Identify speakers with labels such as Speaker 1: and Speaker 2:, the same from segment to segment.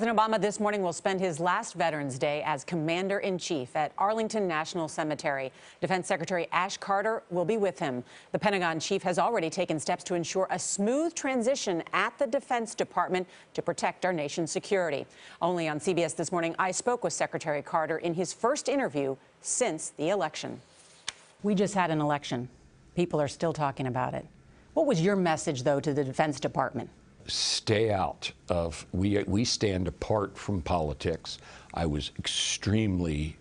Speaker 1: President Obama this morning will spend his last Veterans Day as Commander-in-Chief at Arlington National Cemetery. Defense Secretary Ash Carter will be with him. The Pentagon chief has already taken steps to ensure a smooth transition at the Defense Department to protect our nation's security. Only on CBS This Morning, I spoke with Secretary Carter in his first interview since the election. We just had an election. People are still talking about it. What was your message, though, to the Defense Department?
Speaker 2: Stay out of, we stand apart from politics. I was extremely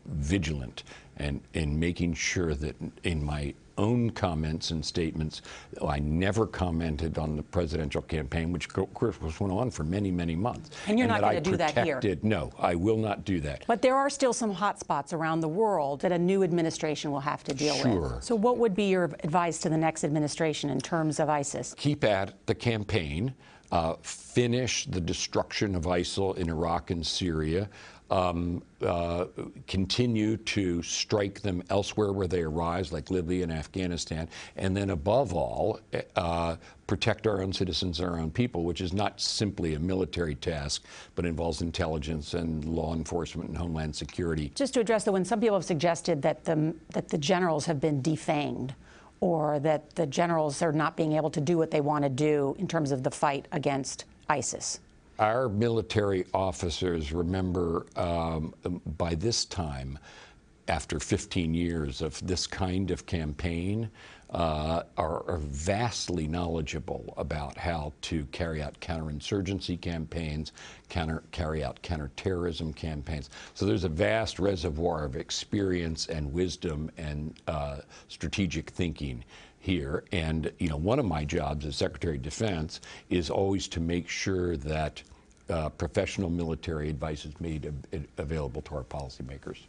Speaker 2: vigilant and in making sure that in my own comments and statements, I never commented on the presidential campaign, which of course went on for many, many months.
Speaker 1: And you're not going to do that here?
Speaker 2: No, I will not do that.
Speaker 1: But there are still some hot spots around the world that a new administration will have to deal with. So what would be your advice to the next administration in terms of ISIS?
Speaker 2: Keep at the campaign, finish the destruction of ISIL in Iraq and Syria, continue to strike them elsewhere where they arise, like Libya and Afghanistan, and then above all, protect our own citizens, our own people, which is not simply a military task, but involves intelligence and law enforcement and homeland security.
Speaker 1: Just to address, though, when some people have suggested that the generals have been defanged, or that the generals are not being able to do what they want to do in terms of the fight against ISIS.
Speaker 2: Our military officers, remember, by this time, after 15 years of this kind of campaign, are vastly knowledgeable about how to carry out counterinsurgency campaigns, carry out counterterrorism campaigns. So there's a vast reservoir of experience and wisdom and strategic thinking here. And, you know, one of my jobs as Secretary of Defense is always to make sure that professional military advice is made available to our policymakers.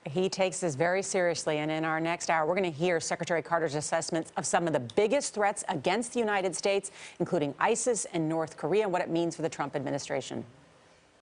Speaker 1: He takes this very seriously, and in our next hour, we're going to hear Secretary Carter's assessments of some of the biggest threats against the United States, including ISIS and North Korea, and what it means for the Trump administration.